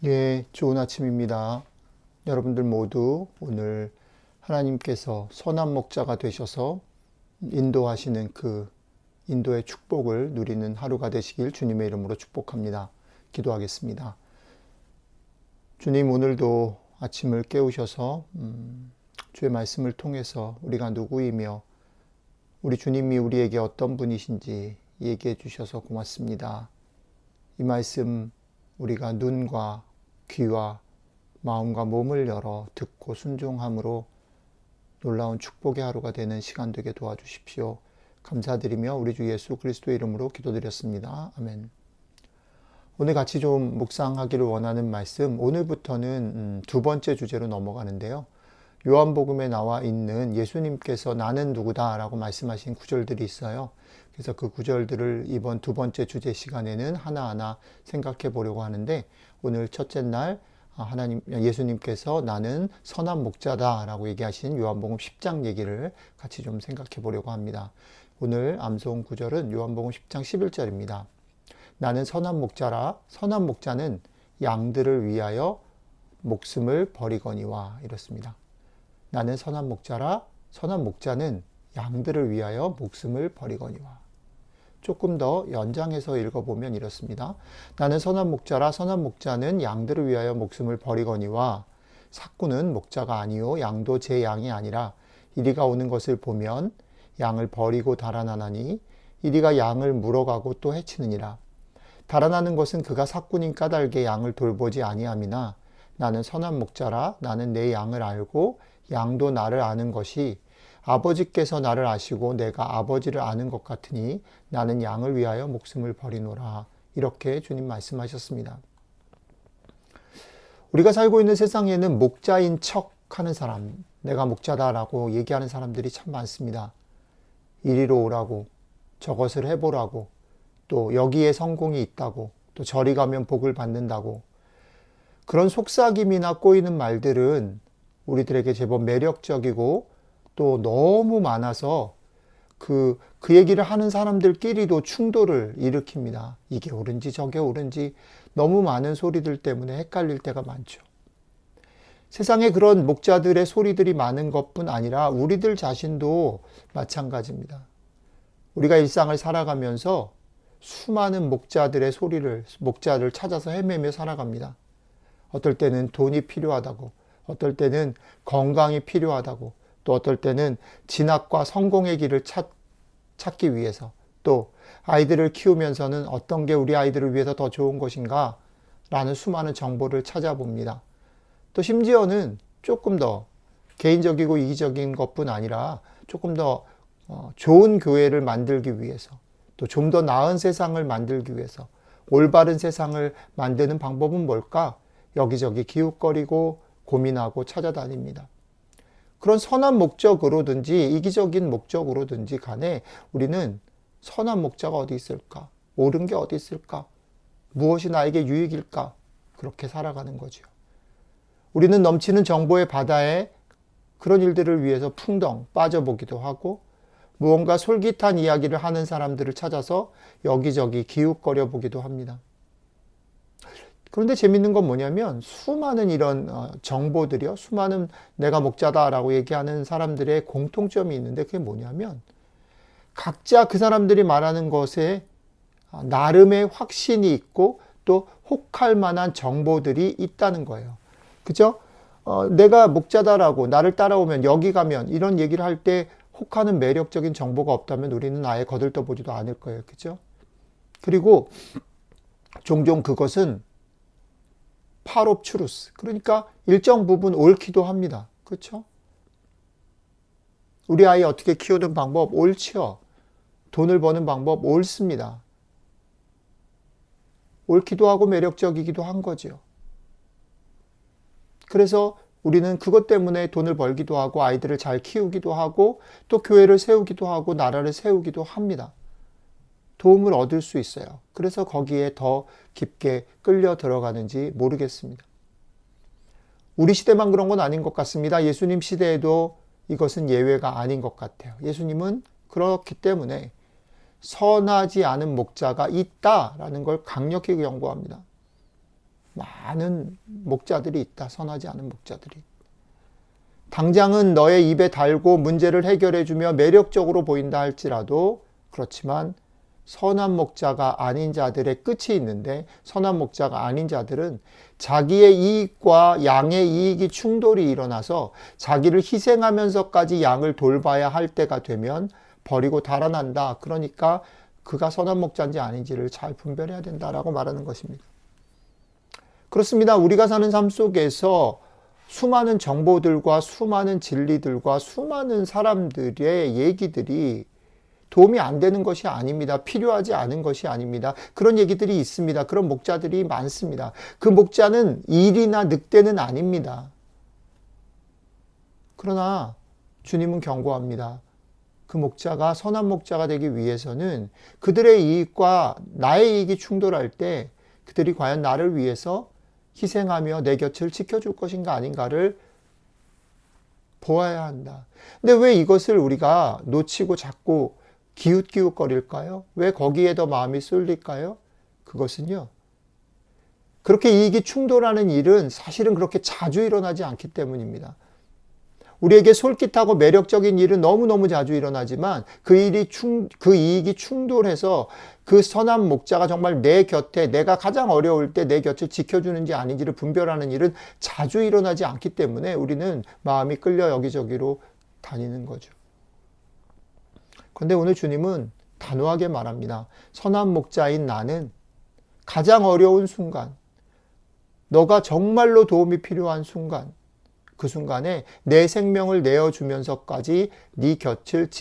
예, 좋은 아침입니다. 여러분들 모두 오늘 하나님께서 선한 목자가 되셔서 인도하시는 그 인도의 축복을 누리는 하루가 되시길 주님의 이름으로 축복합니다. 기도하겠습니다. 주님, 오늘도 아침을 깨우셔서 주의 말씀을 통해서 우리가 누구이며 우리 주님이 우리에게 어떤 분이신지 얘기해 주셔서 고맙습니다. 이 말씀 우리가 눈과 귀와 마음과 몸을 열어 듣고 순종함으로 놀라운 축복의 하루가 되는 시간 되게 도와주십시오. 감사드리며 우리 주 예수 그리스도의 이름으로 기도드렸습니다. 아멘. 오늘 같이 좀 묵상하기를 원하는 말씀, 오늘부터는 두 번째 주제로 넘어가는데요. 요한복음에 나와 있는 예수님께서 나는 누구다 라고 말씀하신 구절들이 있어요. 그래서 그 구절들을 이번 두 번째 주제 시간에는 하나하나 생각해 보려고 하는데, 오늘 첫째 날 예수님께서 나는 선한 목자다 라고 얘기하신 요한복음 10장 얘기를 같이 좀 생각해 보려고 합니다. 오늘 암송 구절은 요한복음 10장 11절입니다. 나는 선한 목자라. 선한 목자는 양들을 위하여 목숨을 버리거니와. 이렇습니다. 나는 선한 목자라. 선한 목자는 양들을 위하여 목숨을 버리거니와. 조금 더 연장해서 읽어보면 이렇습니다. 나는 선한 목자라. 선한 목자는 양들을 위하여 목숨을 버리거니와. 삭구는 목자가 아니요 양도 제 양이 아니라 이리가 오는 것을 보면 양을 버리고 달아나나니 이리가 양을 물어가고 또 해치느니라. 달아나는 것은 그가 삭구님 까닭에 양을 돌보지 아니함이나 나는 선한 목자라. 나는 내 양을 알고 양도 나를 아는 것이 아버지께서 나를 아시고 내가 아버지를 아는 것 같으니 나는 양을 위하여 목숨을 버리노라. 이렇게 주님 말씀하셨습니다. 우리가 살고 있는 세상에는 목자인 척 하는 사람, 내가 목자다라고 얘기하는 사람들이 참 많습니다. 이리로 오라고, 저것을 해보라고, 또 여기에 성공이 있다고, 또 저리 가면 복을 받는다고. 그런 속삭임이나 꼬이는 말들은 우리들에게 제법 매력적이고 또 너무 많아서 그 얘기를 하는 사람들끼리도 충돌을 일으킵니다. 이게 옳은지 저게 옳은지 너무 많은 소리들 때문에 헷갈릴 때가 많죠. 세상에 그런 목자들의 소리들이 많은 것뿐 아니라 우리들 자신도 마찬가지입니다. 우리가 일상을 살아가면서 수많은 목자를 찾아서 헤매며 살아갑니다. 어떨 때는 돈이 필요하다고, 어떨 때는 건강이 필요하다고, 또 어떨 때는 진학과 성공의 길을 찾기 위해서, 또 아이들을 키우면서는 어떤 게 우리 아이들을 위해서 더 좋은 것인가 라는 수많은 정보를 찾아봅니다. 또 심지어는 조금 더 개인적이고 이기적인 것뿐 아니라 조금 더 좋은 교회를 만들기 위해서, 또 좀 더 나은 세상을 만들기 위해서 올바른 세상을 만드는 방법은 뭘까? 여기저기 기웃거리고 고민하고 찾아다닙니다. 그런 선한 목적으로든지 이기적인 목적으로든지 간에 우리는 선한 목자가 어디 있을까? 옳은 게 어디 있을까? 무엇이 나에게 유익일까? 그렇게 살아가는 거죠. 우리는 넘치는 정보의 바다에 그런 일들을 위해서 풍덩 빠져보기도 하고, 무언가 솔깃한 이야기를 하는 사람들을 찾아서 여기저기 기웃거려 보기도 합니다. 그런데 재밌는 건 뭐냐면 수많은 이런 정보들이요, 수많은 내가 목자다라고 얘기하는 사람들의 공통점이 있는데, 그게 뭐냐면 각자 그 사람들이 말하는 것에 나름의 확신이 있고 또 혹할 만한 정보들이 있다는 거예요. 그죠? 내가 목자다라고 나를 따라오면 여기 가면 이런 얘기를 할 때 혹하는 매력적인 정보가 없다면 우리는 아예 거들떠보지도 않을 거예요. 그죠? 그리고 종종 그것은 part of truth. 그러니까 일정 부분 옳기도 합니다. 그렇죠? 우리 아이 어떻게 키우는 방법 옳지요. 돈을 버는 방법 옳습니다. 옳기도 하고 매력적이기도 한 거죠. 그래서 우리는 그것 때문에 돈을 벌기도 하고 아이들을 잘 키우기도 하고 또 교회를 세우기도 하고 나라를 세우기도 합니다. 도움을 얻을 수 있어요. 그래서 거기에 더 깊게 끌려 들어가는지 모르겠습니다. 우리 시대만 그런 건 아닌 것 같습니다. 예수님 시대에도 이것은 예외가 아닌 것 같아요. 예수님은 그렇기 때문에 선하지 않은 목자가 있다라는 걸 강력히 경고합니다. 많은 목자들이 있다. 선하지 않은 목자들이. 당장은 너의 입에 달고 문제를 해결해주며 매력적으로 보인다 할지라도 그렇지만 선한 목자가 아닌 자들의 끝이 있는데, 선한 목자가 아닌 자들은 자기의 이익과 양의 이익이 충돌이 일어나서 자기를 희생하면서까지 양을 돌봐야 할 때가 되면 버리고 달아난다. 그러니까 그가 선한 목자인지 아닌지를 잘 분별해야 된다라고 말하는 것입니다. 그렇습니다. 우리가 사는 삶 속에서 수많은 정보들과 수많은 진리들과 수많은 사람들의 얘기들이 도움이 안 되는 것이 아닙니다. 필요하지 않은 것이 아닙니다. 그런 얘기들이 있습니다. 그런 목자들이 많습니다. 그 목자는 일이나 늑대는 아닙니다. 그러나 주님은 경고합니다. 그 목자가 선한 목자가 되기 위해서는 그들의 이익과 나의 이익이 충돌할 때 그들이 과연 나를 위해서 희생하며 내 곁을 지켜줄 것인가 아닌가를 보아야 한다. 근데 왜 이것을 우리가 놓치고 자꾸 기웃기웃거릴까요? 왜 거기에 더 마음이 쏠릴까요? 그것은요, 그렇게 이익이 충돌하는 일은 사실은 그렇게 자주 일어나지 않기 때문입니다. 우리에게 솔깃하고 매력적인 일은 너무너무 자주 일어나지만 그 이익이 충돌해서 그 선한 목자가 정말 내 곁에, 내가 가장 어려울 때 내 곁을 지켜주는지 아닌지를 분별하는 일은 자주 일어나지 않기 때문에 우리는 마음이 끌려 여기저기로 다니는 거죠. 그런데 오늘 주님은 단호하게 말합니다. 선한 목자인 나는 가장 어려운 순간, 너가 정말로 도움이 필요한 순간, 그 순간에 내 생명을 내어주면서까지 네 곁을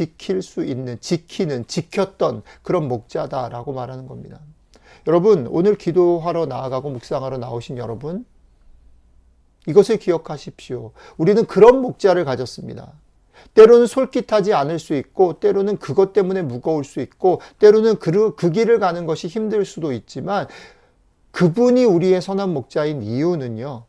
지켰던 그런 목자다라고 말하는 겁니다. 여러분, 오늘 기도하러 나아가고 묵상하러 나오신 여러분, 이것을 기억하십시오. 우리는 그런 목자를 가졌습니다. 때로는 솔깃하지 않을 수 있고, 때로는 그것 때문에 무거울 수 있고, 때로는 그 길을 가는 것이 힘들 수도 있지만, 그분이 우리의 선한 목자인 이유는요,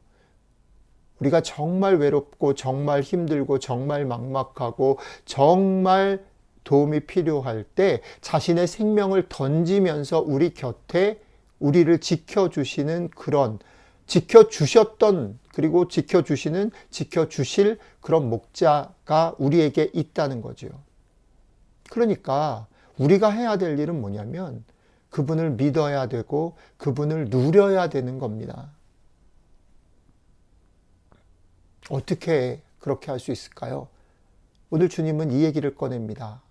우리가 정말 외롭고 정말 힘들고 정말 막막하고 정말 도움이 필요할 때 자신의 생명을 던지면서 우리 곁에 우리를 지켜주시는 그런, 지켜주셨던, 그리고 지켜주실 그런 목자가 우리에게 있다는 거죠. 그러니까 우리가 해야 될 일은 뭐냐면 그분을 믿어야 되고 그분을 누려야 되는 겁니다. 어떻게 그렇게 할 수 있을까요? 오늘 주님은 이 얘기를 꺼냅니다.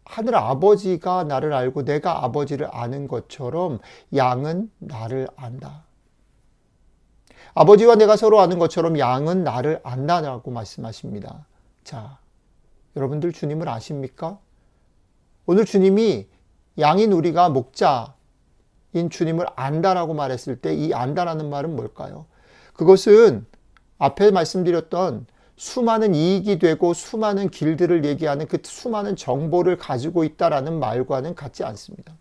하늘 아버지가 나를 알고 내가 아버지를 아는 것처럼 양은 나를 안다. 아버지와 내가 서로 아는 것처럼 양은 나를 안다라고 말씀하십니다. 자, 여러분들 주님을 아십니까? 오늘 주님이 양인 우리가 목자인 주님을 안다라고 말했을 때 이 안다라는 말은 뭘까요? 그것은 앞에 말씀드렸던 수많은 이익이 되고 수많은 길들을 얘기하는 그 수많은 정보를 가지고 있다라는 말과는 같지 않습니다.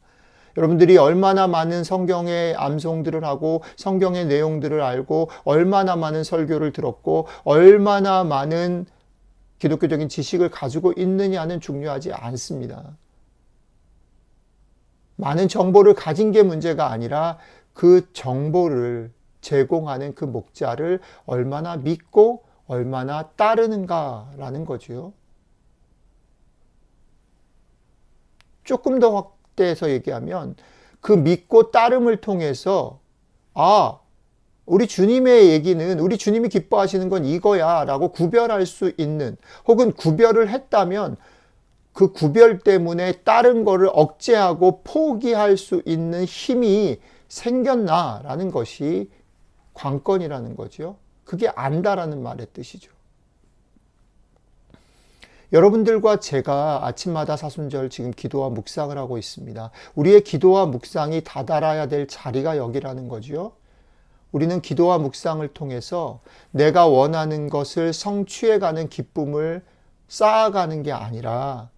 여러분들이 얼마나 많은 성경의 암송들을 하고 성경의 내용들을 알고 얼마나 많은 설교를 들었고 얼마나 많은 기독교적인 지식을 가지고 있느냐는 중요하지 않습니다. 많은 정보를 가진 게 문제가 아니라 그 정보를 제공하는 그 목자를 얼마나 믿고 얼마나 따르는가라는 거죠. 조금 더 확대해서 얘기하면 그 믿고 따름을 통해서 우리 주님의 얘기는, 우리 주님이 기뻐하시는 건 이거야 라고 구별할 수 있는, 혹은 구별을 했다면 그 구별 때문에 다른 거를 억제하고 포기할 수 있는 힘이 생겼나라는 것이 관건이라는 거죠. 그게 안다라는 말의 뜻이죠. 여러분들과 제가 아침마다 사순절 지금 기도와 묵상을 하고 있습니다. 우리의 기도와 묵상이 다다라야 될 자리가 여기라는 거죠. 우리는 기도와 묵상을 통해서 내가 원하는 것을 성취해가는 기쁨을 쌓아가는 게 아니라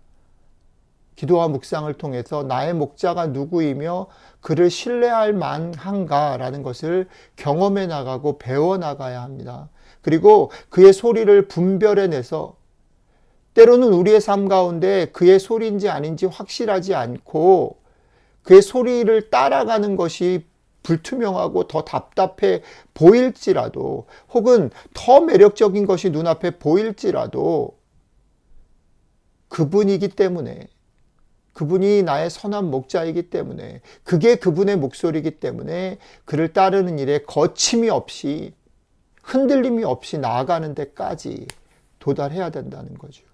기도와 묵상을 통해서 나의 목자가 누구이며 그를 신뢰할 만한가라는 것을 경험해 나가고 배워 나가야 합니다. 그리고 그의 소리를 분별해내서 때로는 우리의 삶 가운데 그의 소리인지 아닌지 확실하지 않고 그의 소리를 따라가는 것이 불투명하고 더 답답해 보일지라도, 혹은 더 매력적인 것이 눈앞에 보일지라도, 그분이기 때문에, 그분이 나의 선한 목자이기 때문에, 그게 그분의 목소리이기 때문에 그를 따르는 일에 거침이 없이, 흔들림이 없이 나아가는 데까지 도달해야 된다는 거죠.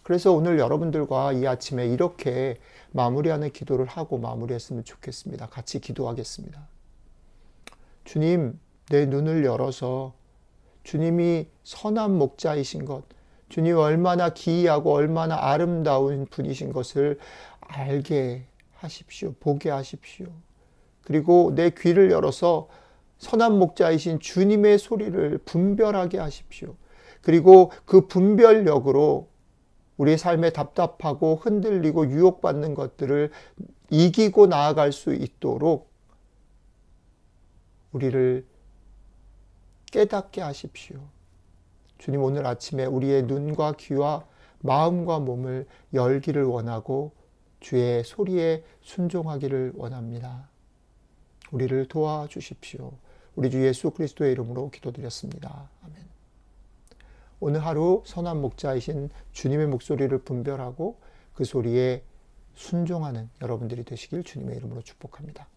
그래서 오늘 여러분들과 이 아침에 이렇게 마무리하는 기도를 하고 마무리했으면 좋겠습니다. 같이 기도하겠습니다. 주님, 내 눈을 열어서 주님이 선한 목자이신 것, 주님 얼마나 기이하고 얼마나 아름다운 분이신 것을 알게 하십시오. 보게 하십시오. 그리고 내 귀를 열어서 선한 목자이신 주님의 소리를 분별하게 하십시오. 그리고 그 분별력으로 우리의 삶에 답답하고 흔들리고 유혹받는 것들을 이기고 나아갈 수 있도록 우리를 깨닫게 하십시오. 주님, 오늘 아침에 우리의 눈과 귀와 마음과 몸을 열기를 원하고 주의 소리에 순종하기를 원합니다. 우리를 도와주십시오. 우리 주 예수 그리스도의 이름으로 기도드렸습니다. 아멘. 오늘 하루 선한 목자이신 주님의 목소리를 분별하고 그 소리에 순종하는 여러분들이 되시길 주님의 이름으로 축복합니다.